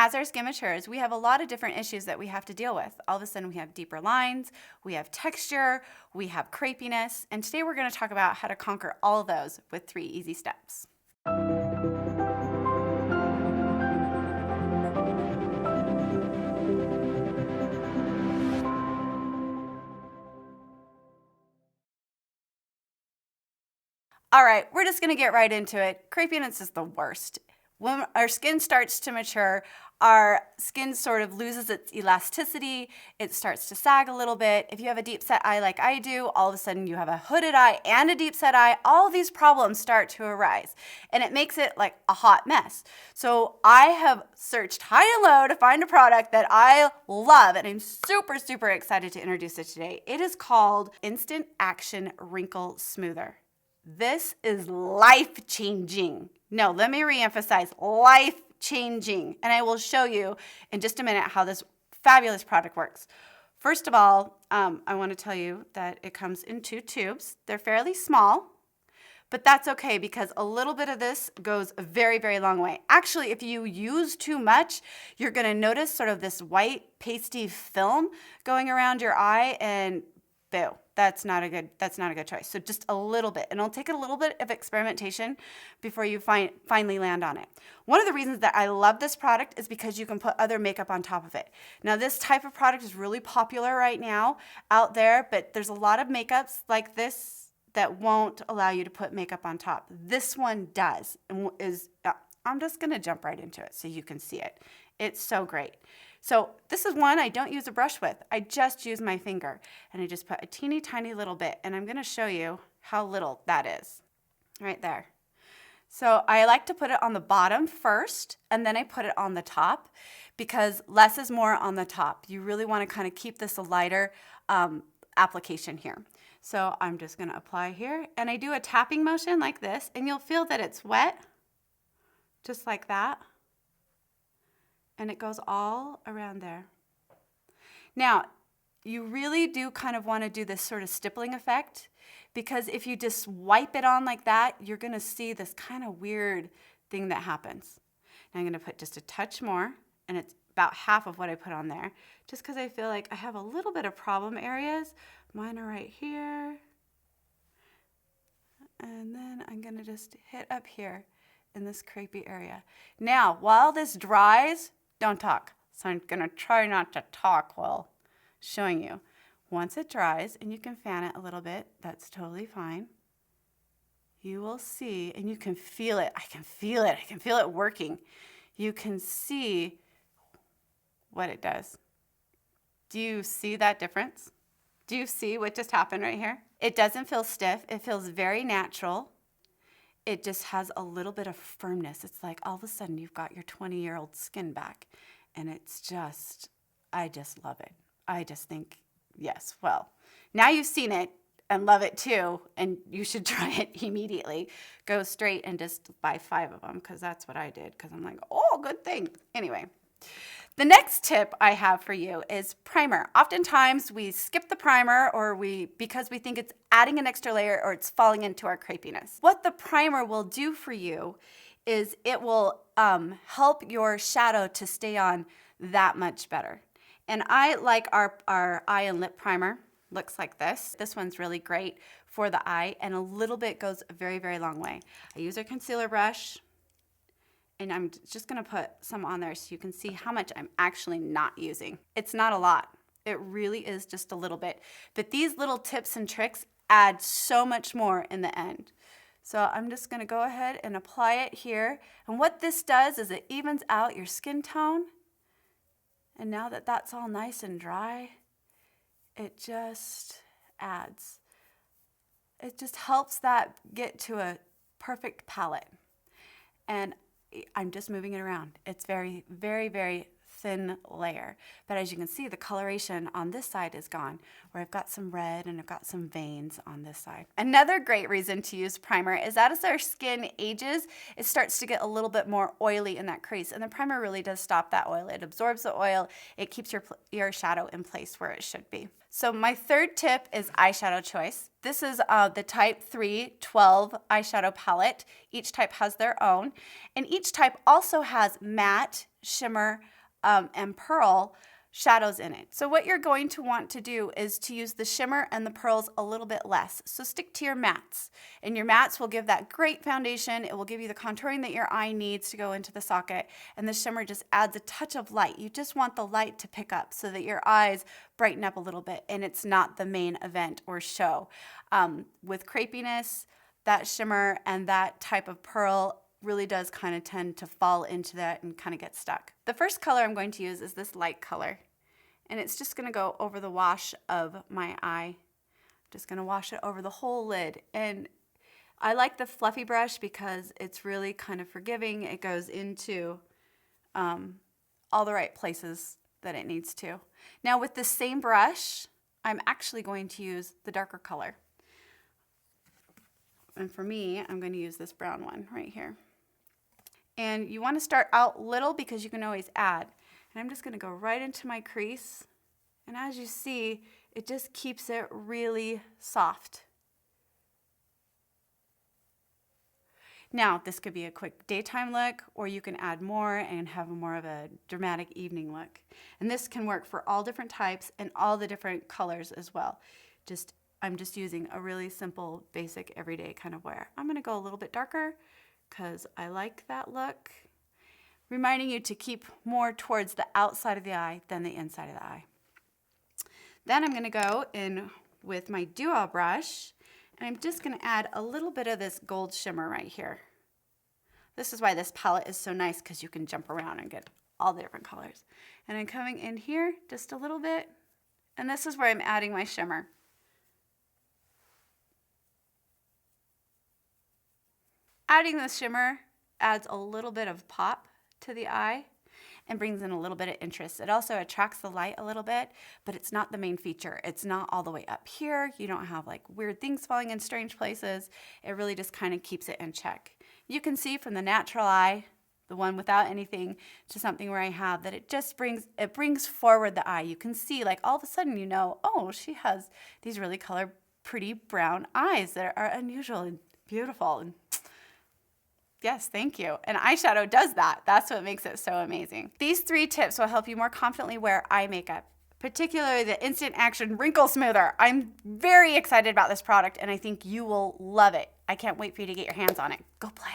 as our skin matures, we have a lot of different issues that we have to deal with. All of a sudden we have deeper lines, we have texture, we have crepiness, and today we're going to talk about how to conquer all of those with 3 easy steps. All right, we're just gonna get right into it. Crepiness is the worst. When our skin starts to mature, our skin sort of loses its elasticity. It starts to sag a little bit. If you have a deep set eye like I do, all of a sudden you have a hooded eye and a deep set eye. All these problems start to arise, and it makes it like a hot mess. So I have searched high and low to find a product that I love, and I'm super, super excited to introduce it today. It is called Instant Action Wrinkle Smoother. This is life-changing. No, let me reemphasize, life-changing. And I will show you in just a minute how this fabulous product works. First of all, I want to tell you that it comes in 2 tubes. They're fairly small, but that's okay because a little bit of this goes a very, very long way. Actually, if you use too much, you're going to notice sort of this white pasty film going around your eye, and boo. That's not a good choice. So just a little bit, and it'll take a little bit of experimentation before you finally land on it. One of the reasons that I love this product is because you can put other makeup on top of it. Now, this type of product is really popular right now out there, but there's a lot of makeups like this that won't allow you to put makeup on top. This one does, and I'm just gonna jump right into it so you can see it. It's so great. So this is one I don't use a brush with. I just use my finger, and I just put a teeny tiny little bit, and I'm gonna show you how little that is right there. So I like to put it on the bottom first, and then I put it on the top because less is more on the top. You really wanna kind of keep this a lighter application here. So I'm just gonna apply here, and I do a tapping motion like this, and you'll feel that it's wet, just like that. And it goes all around there. Now, you really do kind of want to do this sort of stippling effect, because if you just wipe it on like that, you're going to see this kind of weird thing that happens. Now I'm going to put just a touch more, and it's about half of what I put on there, just because I feel like I have a little bit of problem areas. Mine are right here. And then I'm going to just hit up here in this crepey area. Now, while this dries, don't talk. So I'm gonna try not to talk while showing you. Once it dries, and you can fan it a little bit, that's totally fine. You will see, and you can feel it. I can feel it. I can feel it working. You can see what it does. Do you see that difference? Do you see what just happened right here? It doesn't feel stiff. It feels very natural. It just has a little bit of firmness. It's like all of a sudden you've got your 20-year-old skin back, and it's just, I just love it. I just think, yes, well, now you've seen it and love it too, and you should try it immediately. Go straight and just buy 5 of them, because that's what I did, because I'm like, oh, good thing. Anyway. The next tip I have for you is primer. Oftentimes we skip the primer because we think it's adding an extra layer or it's falling into our crepiness. What the primer will do for you is it will help your shadow to stay on that much better. And I like our eye and lip primer. Looks like this. This one's really great for the eye, and a little bit goes a very, very long way. I use a concealer brush, and I'm just gonna put some on there so you can see how much I'm actually not using. It's not a lot. It really is just a little bit. But these little tips and tricks add so much more in the end. So I'm just gonna go ahead and apply it here. And what this does is it evens out your skin tone. And now that that's all nice and dry, it just adds. It just helps that get to a perfect palette. And I'm just moving it around. It's very, very, very thin layer. But as you can see, the coloration on this side is gone, where I've got some red and I've got some veins on this side. Another great reason to use primer is that as our skin ages, it starts to get a little bit more oily in that crease. And the primer really does stop that oil. It absorbs the oil. It keeps your shadow in place where it should be. So my third tip is eyeshadow choice. This is the Type 312 eyeshadow palette. Each type has their own. And each type also has matte, shimmer, and pearl shadows in it. So what you're going to want to do is to use the shimmer and the pearls a little bit less. So stick to your mattes. And your mattes will give that great foundation. It will give you the contouring that your eye needs to go into the socket. And the shimmer just adds a touch of light. You just want the light to pick up so that your eyes brighten up a little bit and it's not the main event or show. With crepiness, that shimmer and that type of pearl really does kind of tend to fall into that and kind of get stuck. The first color I'm going to use is this light color, and it's just going to go over the wash of my eye. Just going to wash it over the whole lid. And I like the fluffy brush because it's really kind of forgiving. It goes into all the right places that it needs to. Now with the same brush, I'm actually going to use the darker color. And for me, I'm going to use this brown one right here. And you want to start out little because you can always add. And I'm just going to go right into my crease. And as you see, it just keeps it really soft. Now, this could be a quick daytime look, or you can add more and have more of a dramatic evening look. And this can work for all different types and all the different colors as well. I'm just using a really simple, basic, everyday kind of wear. I'm going to go a little bit darker because I like that look. Reminding you to keep more towards the outside of the eye than the inside of the eye. Then I'm going to go in with my Duo brush, and I'm just going to add a little bit of this gold shimmer right here. This is why this palette is so nice, because you can jump around and get all the different colors. And I'm coming in here just a little bit, and this is where I'm adding my shimmer. Adding the shimmer adds a little bit of pop to the eye and brings in a little bit of interest. It also attracts the light a little bit, but it's not the main feature. It's not all the way up here. You don't have like weird things falling in strange places. It really just kind of keeps it in check. You can see from the natural eye, the one without anything, to something where I have that it just brings forward the eye. You can see like all of a sudden you know, oh, she has these really colored, pretty brown eyes that are unusual and beautiful. And yes, thank you. And eyeshadow does that. That's what makes it so amazing. These 3 tips will help you more confidently wear eye makeup, particularly the Instant Action Wrinkle Smoother. I'm very excited about this product and I think you will love it. I can't wait for you to get your hands on it. Go play.